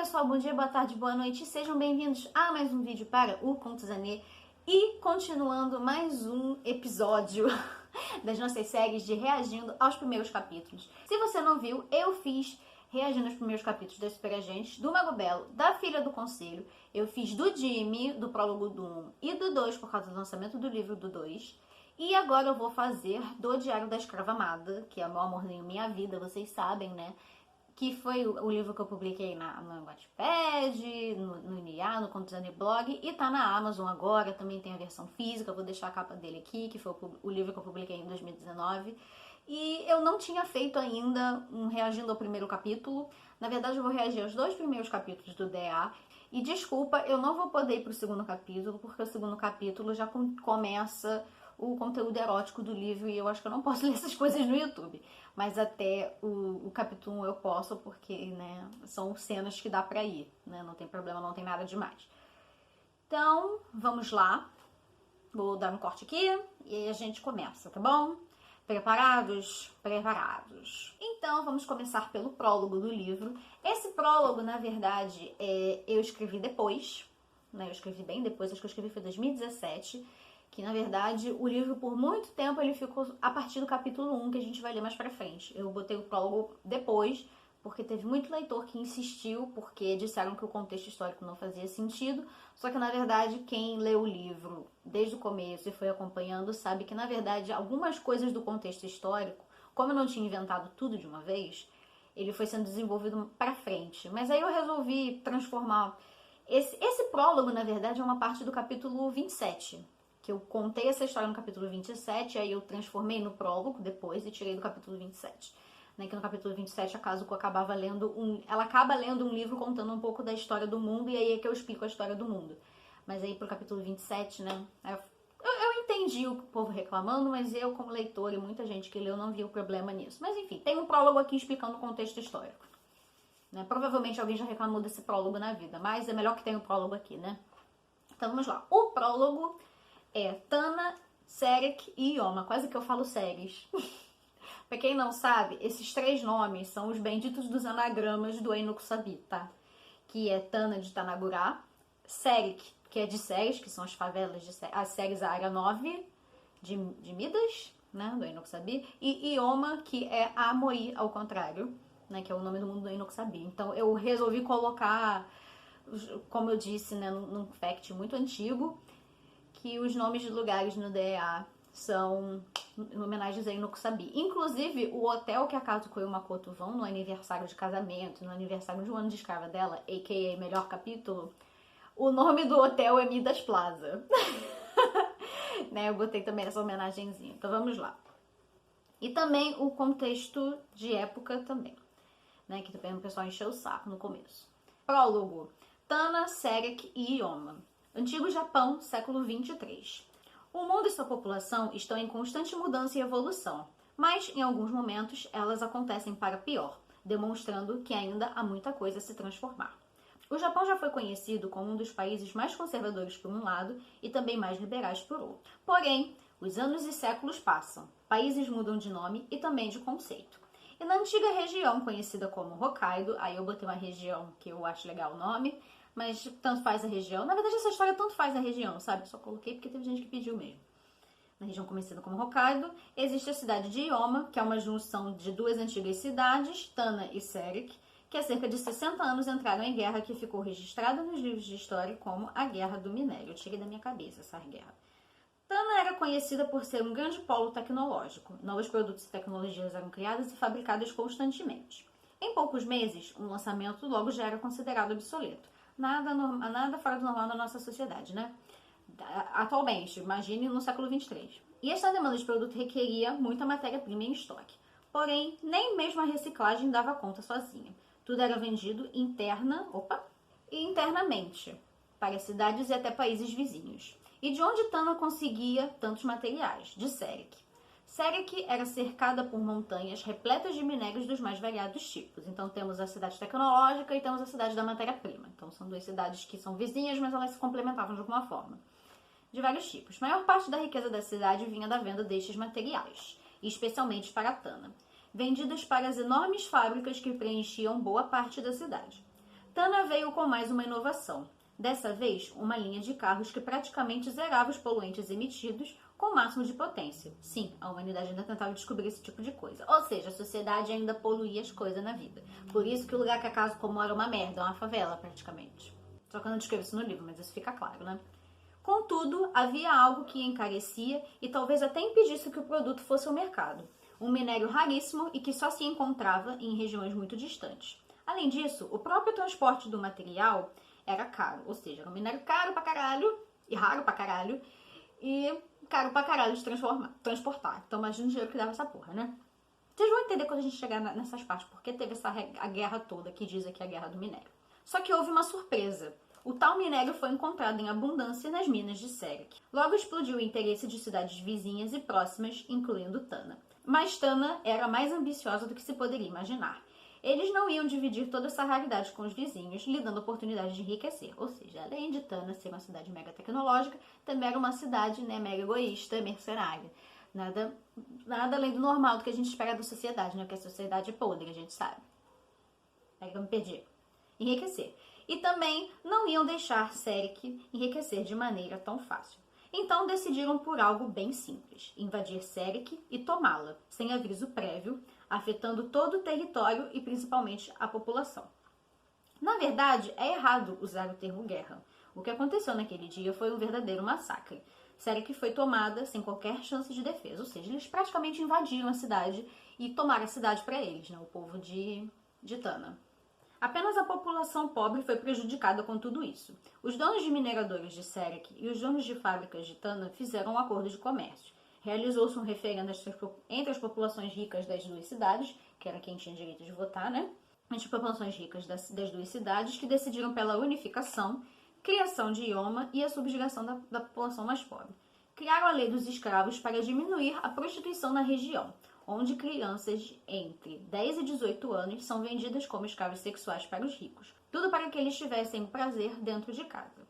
pessoal, bom dia, boa tarde, boa noite, sejam bem-vindos a mais um vídeo para o Contos Anê e continuando mais um episódio das nossas séries de reagindo aos primeiros capítulos. Se você não viu, eu fiz reagindo aos primeiros capítulos das Super Agentes, do Mago Belo, da Filha do Conselho, eu fiz do Jimmy, do prólogo do 1 e do 2 por causa do lançamento do livro do 2. E agora eu vou fazer do Diário da Escrava Amada, que é Meu Amorzinho Minha Vida, vocês sabem, né? Que foi o livro que eu publiquei no Wattpad, no NIA, no Contos Anê Blog, e tá na Amazon agora, também tem a versão física, vou deixar a capa dele aqui, que foi o livro que eu publiquei em 2019. E eu não tinha feito ainda um reagindo ao primeiro capítulo, na verdade eu vou reagir aos dois primeiros capítulos do DA, e desculpa, eu não vou poder ir pro segundo capítulo, porque o segundo capítulo já começa o conteúdo erótico do livro e eu acho que eu não posso ler essas coisas no YouTube. Mas até o capítulo 1 eu posso, porque, né, são cenas que dá pra ir, né, não tem problema, não tem nada demais. Então, vamos lá. Vou dar um corte aqui e aí a gente começa, tá bom? Preparados? Preparados. Então, vamos começar pelo prólogo do livro. Esse prólogo, na verdade, eu escrevi depois, né, eu escrevi bem depois, acho que eu escrevi foi em 2017, que na verdade o livro por muito tempo ele ficou a partir do capítulo 1, que a gente vai ler mais pra frente. Eu botei o prólogo depois, porque teve muito leitor que insistiu, porque disseram que o contexto histórico não fazia sentido, só que na verdade quem leu o livro desde o começo e foi acompanhando sabe que na verdade algumas coisas do contexto histórico, como eu não tinha inventado tudo de uma vez, ele foi sendo desenvolvido pra frente. Mas aí eu resolvi transformar... Esse prólogo, na verdade, é uma parte do capítulo 27, que eu contei essa história no capítulo 27, aí eu transformei no prólogo depois e tirei do capítulo 27. Né, que no capítulo 27 a Kazuko acabava lendo ela acaba lendo um livro contando um pouco da história do mundo, e aí é que eu explico a história do mundo. Mas aí pro capítulo 27, né, eu entendi o povo reclamando, mas eu como leitor e muita gente que leu não viu problema nisso. Mas enfim, tem um prólogo aqui explicando o contexto histórico. Né, provavelmente alguém já reclamou desse prólogo na vida, mas é melhor que tenha um prólogo aqui, né? Então vamos lá. O prólogo é Tana, Serek e Ioma. Quase que eu falo séries. Pra quem não sabe, esses três nomes são os benditos dos anagramas do Einokusabi, tá? Que é Tana de Tanagurá, Serek, que é de Séries, que são as favelas de Séries, as Séries Área 9 de Midas, né, do Einokusabi, e Ioma, que é Amoi, ao contrário, né, que é o nome do mundo do Einokusabi. Então eu resolvi colocar, como eu disse, né, num fact muito antigo, que os nomes de lugares no DEA são homenagens a Einokusabi. Inclusive, o hotel que a Kazuko e o Makoto vão no aniversário de casamento, no aniversário de um ano de escrava dela, a.k.a. melhor capítulo, o nome do hotel é Midas Plaza. Né, eu botei também essa homenagenzinha. Então vamos lá. E também o contexto de época também, né, que também o pessoal encheu o saco no começo. Prólogo. Tana, Serek e Ioma. Antigo Japão, século 23. O mundo e sua população estão em constante mudança e evolução, mas em alguns momentos elas acontecem para pior, demonstrando que ainda há muita coisa a se transformar. O Japão já foi conhecido como um dos países mais conservadores por um lado e também mais liberais por outro. Porém, os anos e séculos passam, países mudam de nome e também de conceito. E na antiga região conhecida como Hokkaido, aí eu botei uma região que eu acho legal o nome, mas tanto faz a região. Na verdade, essa história tanto faz a região, sabe? Só coloquei porque teve gente que pediu mesmo. Na região conhecida como Hokkaido, existe a cidade de Ioma, que é uma junção de duas antigas cidades, Tana e Serek, que há cerca de 60 anos entraram em guerra, que ficou registrada nos livros de história como a Guerra do Minério. Eu tirei da minha cabeça essa guerra. Tana era conhecida por ser um grande polo tecnológico. Novos produtos e tecnologias eram criados e fabricados constantemente. Em poucos meses, um lançamento logo já era considerado obsoleto. Nada fora do normal na nossa sociedade, né? Atualmente, imagine no século 23. E esta demanda de produto requeria muita matéria-prima em estoque. Porém, nem mesmo a reciclagem dava conta sozinha. Tudo era vendido e internamente, para cidades e até países vizinhos. E de onde Tana conseguia tantos materiais? De Serek. Serek era cercada por montanhas repletas de minérios dos mais variados tipos. Então temos a cidade tecnológica e temos a cidade da matéria-prima. Então são duas cidades que são vizinhas, mas elas se complementavam de alguma forma. De vários tipos. A maior parte da riqueza da cidade vinha da venda destes materiais, e especialmente para a Tana, vendidos para as enormes fábricas que preenchiam boa parte da cidade. Tana veio com mais uma inovação. Dessa vez, uma linha de carros que praticamente zerava os poluentes emitidos com o máximo de potência. Sim, a humanidade ainda tentava descobrir esse tipo de coisa. Ou seja, a sociedade ainda poluía as coisas na vida. Por isso que o lugar que a casa comum era uma merda, uma favela praticamente. Só que eu não descrevo isso no livro, mas isso fica claro, né? Contudo, havia algo que encarecia e talvez até impedisse que o produto fosse ao mercado. Um minério raríssimo e que só se encontrava em regiões muito distantes. Além disso, o próprio transporte do material era caro, ou seja, era um minério caro pra caralho, e raro pra caralho, e caro pra caralho de transportar. Então imagina o dinheiro que dava essa porra, né? Vocês vão entender quando a gente chegar nessas partes, porque teve a guerra toda, que diz aqui a guerra do minério. Só que houve uma surpresa. O tal minério foi encontrado em abundância nas minas de Serek. Logo explodiu o interesse de cidades vizinhas e próximas, incluindo Tana. Mas Tana era mais ambiciosa do que se poderia imaginar. Eles não iam dividir toda essa raridade com os vizinhos, lhe dando a oportunidade de enriquecer. Ou seja, além de Tana ser uma cidade mega tecnológica, também era uma cidade, né, mega egoísta, mercenária. Nada além do normal do que a gente espera da sociedade, né? Porque a sociedade é podre, a gente sabe. Aí que eu me perdi. Enriquecer. E também não iam deixar Serek enriquecer de maneira tão fácil. Então decidiram por algo bem simples, invadir Serek e tomá-la, sem aviso prévio, afetando todo o território e principalmente a população. Na verdade, é errado usar o termo guerra. O que aconteceu naquele dia foi um verdadeiro massacre. Serek foi tomada sem qualquer chance de defesa, ou seja, eles praticamente invadiram a cidade e tomaram a cidade para eles, né, o povo de Tana. Apenas a população pobre foi prejudicada com tudo isso. Os donos de mineradores de Serek e os donos de fábricas de Tana fizeram um acordo de comércio. Realizou-se um referendo entre as populações ricas das duas cidades, que era quem tinha direito de votar, né? Entre as populações ricas das duas cidades, que decidiram pela unificação, criação de idioma e a subjugação da população mais pobre. Criaram a lei dos escravos para diminuir a prostituição na região, onde crianças entre 10 e 18 anos são vendidas como escravos sexuais para os ricos. Tudo para que eles tivessem prazer dentro de casa.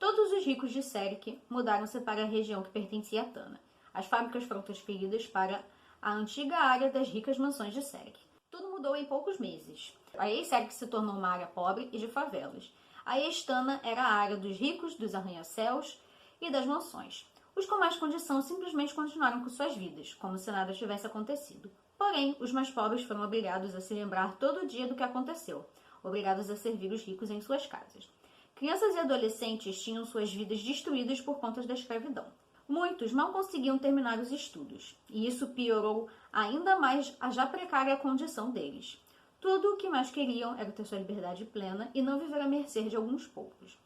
Todos os ricos de Serek mudaram-se para a região que pertencia a Tana. As fábricas foram transferidas para a antiga área das ricas mansões de Serek. Tudo mudou em poucos meses. A ex-Serek se tornou uma área pobre e de favelas. A ex-Tana era a área dos ricos, dos arranha-céus e das mansões. Os com mais condição simplesmente continuaram com suas vidas, como se nada tivesse acontecido. Porém, os mais pobres foram obrigados a se lembrar todo dia do que aconteceu, obrigados a servir os ricos em suas casas. Crianças e adolescentes tinham suas vidas destruídas por conta da escravidão. Muitos mal conseguiam terminar os estudos, e isso piorou ainda mais a já precária condição deles. Tudo o que mais queriam era ter sua liberdade plena e não viver à mercê de alguns poucos.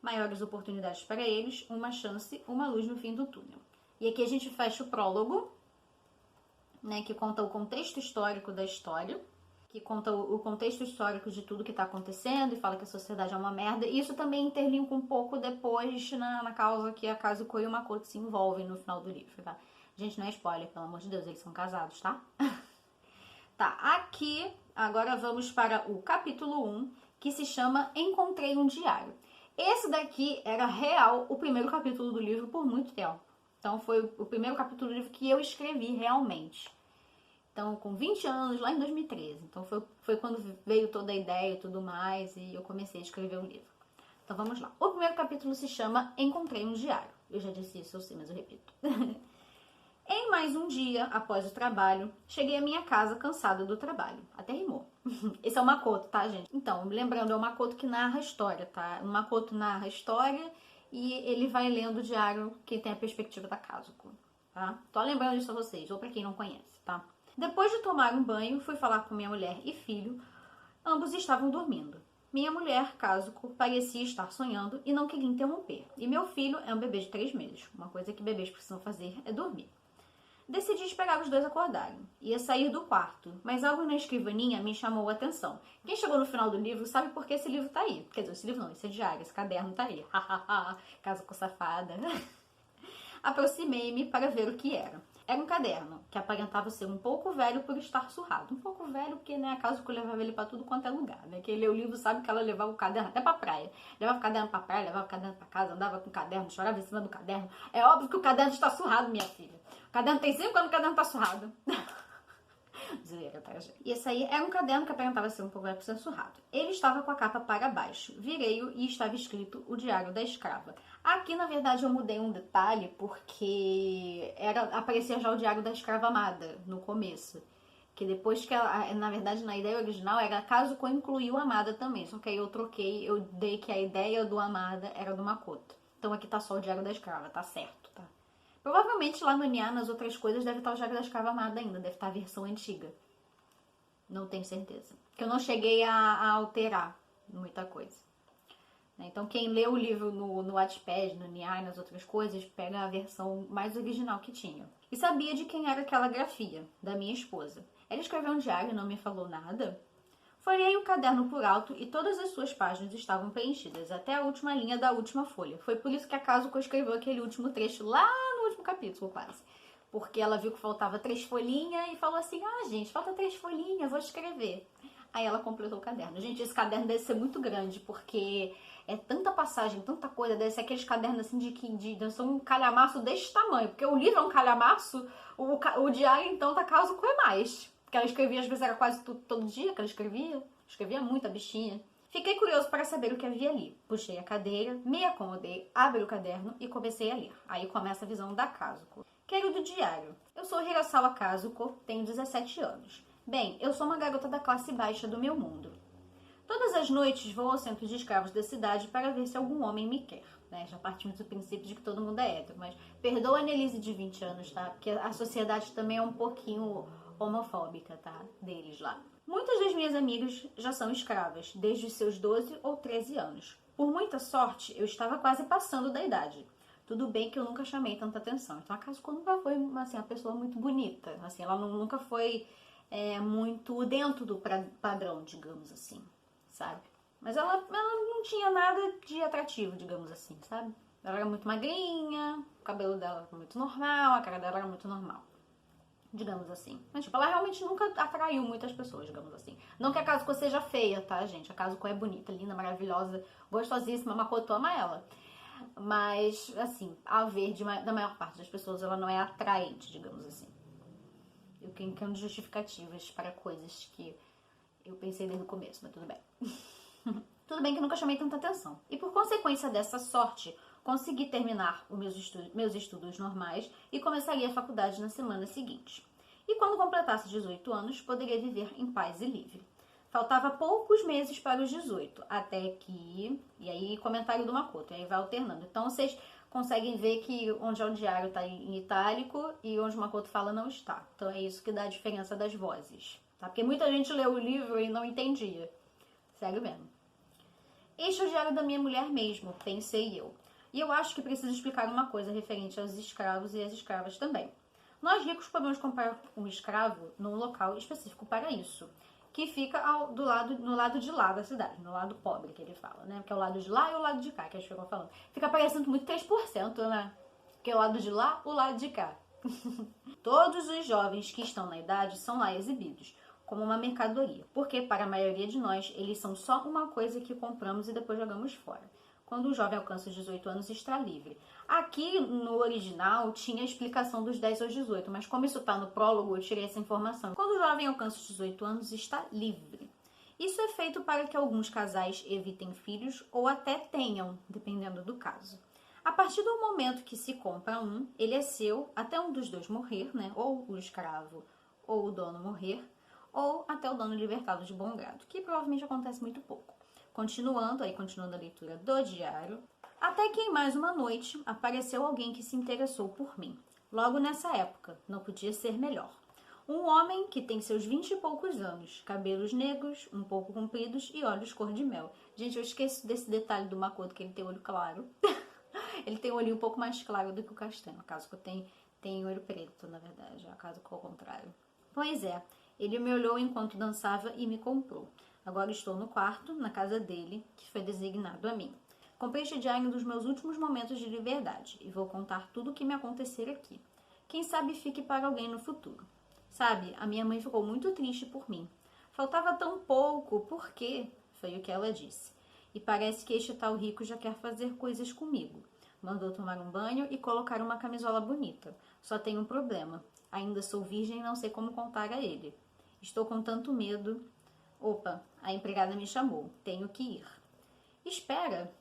Maiores oportunidades para eles, uma chance, uma luz no fim do túnel. E aqui a gente fecha o prólogo, né, que conta o contexto histórico da história, que conta o contexto histórico de tudo que está acontecendo e fala que a sociedade é uma merda. E isso também interlinka um pouco depois na causa que a Kazuko e o Makoto se envolvem no final do livro, tá? Gente, não é spoiler, pelo amor de Deus, eles são casados, tá? Tá, aqui, agora vamos para o capítulo 1, que se chama Encontrei um Diário. Esse daqui era real o primeiro capítulo do livro por muito tempo. Então foi o primeiro capítulo do livro que eu escrevi realmente. Então, com 20 anos, lá em 2013. Então foi quando veio toda a ideia e tudo mais e eu comecei a escrever o livro. Então vamos lá. O primeiro capítulo se chama Encontrei um Diário. Eu já disse isso, eu sei, mas eu repito. Em mais um dia, após o trabalho, cheguei à minha casa cansada do trabalho. Até rimou. Esse é o Makoto, tá, gente? Então, lembrando, é o Makoto que narra a história, tá? O Makoto narra a história e ele vai lendo o diário que tem a perspectiva da Kazuko, tá? Tô lembrando isso a vocês, ou pra quem não conhece, tá? Depois de tomar um banho, fui falar com minha mulher e filho. Ambos estavam dormindo. Minha mulher, Kazuko, parecia estar sonhando e não queria interromper. E meu filho é um bebê de 3 meses. Uma coisa que bebês precisam fazer é dormir. Decidi esperar os dois acordarem. Ia sair do quarto, mas algo na escrivaninha me chamou a atenção. Quem chegou no final do livro sabe por que esse livro tá aí. Quer dizer, esse livro não, esse é diário, esse caderno tá aí. Kazuko safada. Aproximei-me para ver o que era. Era um caderno, que aparentava ser um pouco velho por estar surrado. Um pouco velho porque, né, a Kazuko levava ele pra tudo quanto é lugar, né? Quem lê o livro sabe que ela levava o caderno até pra praia. Levava o caderno pra praia, levava o caderno pra casa, andava com o caderno, chorava em cima do caderno. É óbvio que o caderno está surrado, minha filha. O caderno tem 5 anos, o caderno tá surrado. Zoeira, tá, gente? E esse aí era um caderno que aparentava ser um pouco censurrado. Ele estava com a capa para baixo. Virei-o e estava escrito O Diário da Escrava. Aqui, na verdade, eu mudei um detalhe porque aparecia já o Diário da Escrava Amada no começo. Que depois que ela, na verdade, na ideia original era Kazuko incluiu Amada também. Só que aí eu troquei, eu dei que a ideia do Amada era do Makoto. Então aqui tá só o Diário da Escrava, tá certo, tá? Provavelmente lá no NA, nas outras coisas, deve estar o Diário da Escrava Amada ainda, deve estar a versão antiga. Não tenho certeza. Porque eu não cheguei a alterar muita coisa. Então quem lê o livro no Wattpad, no NA e nas outras coisas, pega a versão mais original que tinha. E sabia de quem era aquela grafia, da minha esposa. Ela escreveu um diário e não me falou nada. Folhei o caderno por alto e todas as suas páginas estavam preenchidas, até a última linha da última folha. Foi por isso que a Kazuko escreveu aquele último trecho lá no último capítulo, quase. Porque ela viu que faltava 3 folhinhas e falou assim, gente, falta 3 folhinhas, vou escrever. Aí ela completou o caderno. Gente, esse caderno deve ser muito grande, porque é tanta passagem, tanta coisa, deve ser aqueles cadernos assim de são um calhamaço desse tamanho, porque o livro é um calhamaço, o diário então da Kazuko é mais. Porque ela escrevia, às vezes era quase todo dia que ela escrevia muito a bichinha. Fiquei curioso para saber o que havia ali. Puxei a cadeira, me acomodei, abri o caderno e comecei a ler. Aí começa a visão da Kazuko. Querido diário, eu sou Hirasawa Kazuko, tenho 17 anos. Bem, eu sou uma garota da classe baixa do meu mundo. Todas as noites vou ao centro de escravos da cidade para ver se algum homem me quer. Já partimos do princípio de que todo mundo é hétero, mas perdoa a Annelise de 20 anos, tá? Porque a sociedade também é um pouquinho homofóbica, tá? Deles lá. Muitas das minhas amigas já são escravas, desde os seus 12 ou 13 anos. Por muita sorte, eu estava quase passando da idade. Tudo bem que eu nunca chamei tanta atenção. Então a Kazuko nunca foi assim, uma pessoa muito bonita. Assim, ela nunca foi muito dentro do padrão, digamos assim, sabe? Mas ela não tinha nada de atrativo, digamos assim, sabe? Ela era muito magrinha, o cabelo dela era muito normal, a cara dela era muito normal, digamos assim. Mas, tipo, ela realmente nunca atraiu muitas pessoas, digamos assim. Não que a Kazuko seja feia, tá, gente? A Kazuko é bonita, linda, maravilhosa, gostosíssima, Makoto ama ela. Mas, assim, a ver da maior parte das pessoas, ela não é atraente, digamos assim. Eu criando justificativas para coisas que eu pensei desde o começo, mas tudo bem. Tudo bem que nunca chamei tanta atenção. E por consequência dessa sorte, consegui terminar os meus estudos normais e começaria a faculdade na semana seguinte. E quando completasse 18 anos, poderia viver em paz e livre. Faltava poucos meses para os 18, até que... E aí, comentário do Makoto, e aí vai alternando. Então, vocês conseguem ver que onde é o diário está em itálico e onde o Makoto fala não está. Então, é isso que dá a diferença das vozes, tá? Porque muita gente leu o livro e não entendia. Sério mesmo. Este é o diário da minha mulher mesmo, pensei eu. E eu acho que preciso explicar uma coisa referente aos escravos e às escravas também. Nós ricos podemos comprar um escravo num local específico para isso, que fica no lado de lá da cidade, no lado pobre que ele fala, né? Porque é o lado de lá e o lado de cá, que a gente ficou falando. Fica parecendo muito 3%, né? Que é o lado de lá, o lado de cá. Todos os jovens que estão na idade são lá exibidos como uma mercadoria, porque para a maioria de nós eles são só uma coisa que compramos e depois jogamos fora. Quando o jovem alcança os 18 anos, está livre. Aqui no original tinha a explicação dos 10 aos 18, mas como isso está no prólogo, eu tirei essa informação. Quando o jovem alcança os 18 anos, está livre. Isso é feito para que alguns casais evitem filhos ou até tenham, dependendo do caso. A partir do momento que se compra um, ele é seu até um dos dois morrer, né? Ou o escravo ou o dono morrer, ou até o dono libertado de bom grado, que provavelmente acontece muito pouco. Continuando a leitura do diário, até que em mais uma noite apareceu alguém que se interessou por mim. Logo nessa época, não podia ser melhor. Um homem que tem seus 20 e poucos anos, cabelos negros, um pouco compridos e olhos cor de mel. Gente, eu esqueço desse detalhe do Makoto, que ele tem olho claro. Ele tem o olho um pouco mais claro do que o castanho. A Kazuko tem olho preto, na verdade. A Kazuko ao contrário. Pois é, ele me olhou enquanto dançava e me comprou. Agora estou no quarto, na casa dele, que foi designado a mim. Comprei este diário dos meus últimos momentos de liberdade e vou contar tudo o que me acontecer aqui. Quem sabe fique para alguém no futuro. Sabe, a minha mãe ficou muito triste por mim. Faltava tão pouco, por quê? Foi o que ela disse. E parece que este tal rico já quer fazer coisas comigo. Mandou tomar um banho e colocar uma camisola bonita. Só tem um problema. Ainda sou virgem e não sei como contar a ele. Estou com tanto medo. Opa, a empregada me chamou. Tenho que ir. Espera.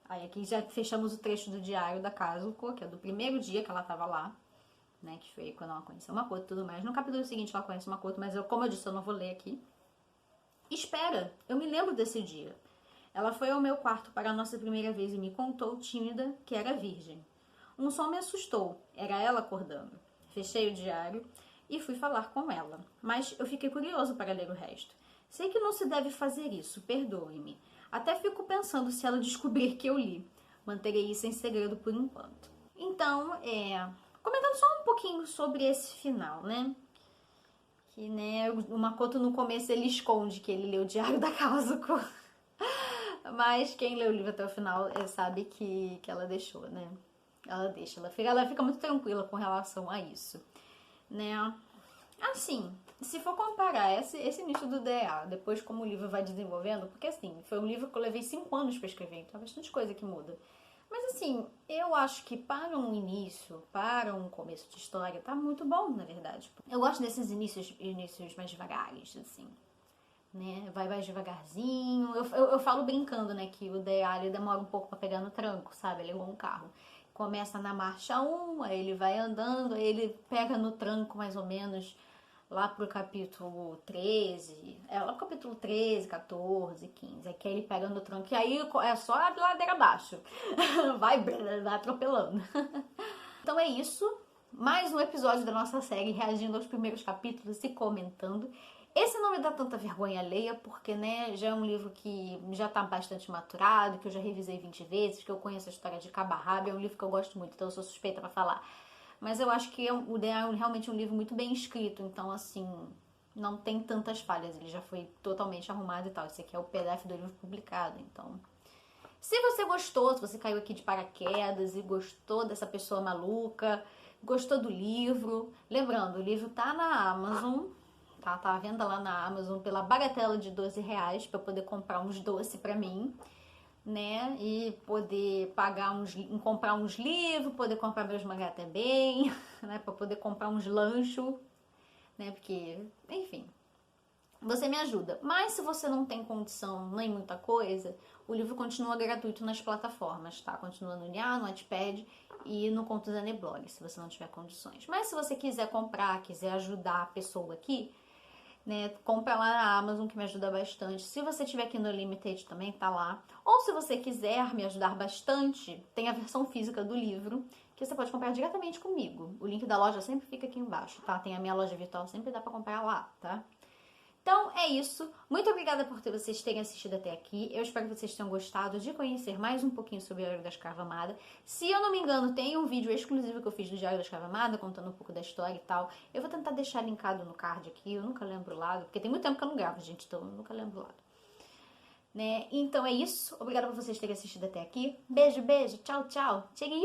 Aí aqui já fechamos o trecho do diário da Kazuko, que é do primeiro dia que ela estava lá, né? Que foi quando ela conheceu o Makoto e tudo mais. No capítulo seguinte ela conhece o Makoto, mas como eu disse, eu não vou ler aqui. Espera, eu me lembro desse dia. Ela foi ao meu quarto para a nossa primeira vez e me contou, tímida, que era virgem. Um som me assustou. Era ela acordando. Fechei o diário e fui falar com ela. Mas eu fiquei curioso para ler o resto. Sei que não se deve fazer isso, perdoe-me. Até fico pensando se ela descobrir que eu li. Manterei isso em segredo por enquanto. Então, comentando só um pouquinho sobre esse final, né? Que, né, o Makoto no começo ele esconde que ele leu o diário da Kazuko. Mas quem lê o livro até o final sabe que ela deixou, né? Ela deixa, ela fica muito tranquila com relação a isso, né? Assim, se for comparar esse início do DA, depois como o livro vai desenvolvendo, porque assim, foi um livro que eu levei 5 anos pra escrever, então é bastante coisa que muda. Mas assim, eu acho que para um início, para um começo de história, tá muito bom, na verdade. Eu gosto desses inícios mais devagares, assim, né? Vai mais devagarzinho. Eu falo brincando, né, que o DA ele demora um pouco pra pegar no tranco, sabe? Ele é igual um carro. Começa na marcha 1, aí ele vai andando, aí ele pega no tranco mais ou menos lá pro capítulo 13, lá pro capítulo 13, 14, 15, aqui ele pega no tranco, e aí é só a ladeira abaixo, vai atropelando. Então é isso, mais um episódio da nossa série, reagindo aos primeiros capítulos e comentando. Esse não me dá tanta vergonha alheia, porque, né, já é um livro que já tá bastante maturado, que eu já revisei 20 vezes, que eu conheço a história de cabo a rabo, é um livro que eu gosto muito, então eu sou suspeita pra falar. Mas eu acho que o DA é realmente um livro muito bem escrito, então, assim, não tem tantas falhas, ele já foi totalmente arrumado e tal. Esse aqui é o PDF do livro publicado, então... Se você gostou, se você caiu aqui de paraquedas e gostou dessa pessoa maluca, gostou do livro, lembrando, o livro tá na Amazon, tá à venda lá na Amazon pela bagatela de R$12 para poder comprar uns doces pra mim, né, e poder comprar uns livros, poder comprar meus mangá também, né, para poder comprar uns lanchos, né, porque, enfim, você me ajuda. Mas se você não tem condição nem muita coisa, o livro continua gratuito nas plataformas, tá? Continua no Nia, no Wattpad e no Contos da Neblog, se você não tiver condições. Mas se você quiser comprar, quiser ajudar a pessoa aqui, né, compra lá na Amazon, que me ajuda bastante. Se você tiver aqui no Limited também, tá lá. Ou se você quiser me ajudar bastante, tem a versão física do livro, que você pode comprar diretamente comigo. O link da loja sempre fica aqui embaixo, tá? Tem a minha loja virtual, sempre dá pra comprar lá, tá? Então é isso, muito obrigada por vocês terem assistido até aqui, eu espero que vocês tenham gostado de conhecer mais um pouquinho sobre o Diário da Escrava Amada. Se eu não me engano, tem um vídeo exclusivo que eu fiz do Diário da Escrava Amada, contando um pouco da história e tal. Eu vou tentar deixar linkado no card aqui, eu nunca lembro o lado, porque tem muito tempo que eu não gravo, gente, então eu nunca lembro o lado. Né? Então é isso, obrigada por vocês terem assistido até aqui, beijo, beijo, tchau, tchau, cheguei!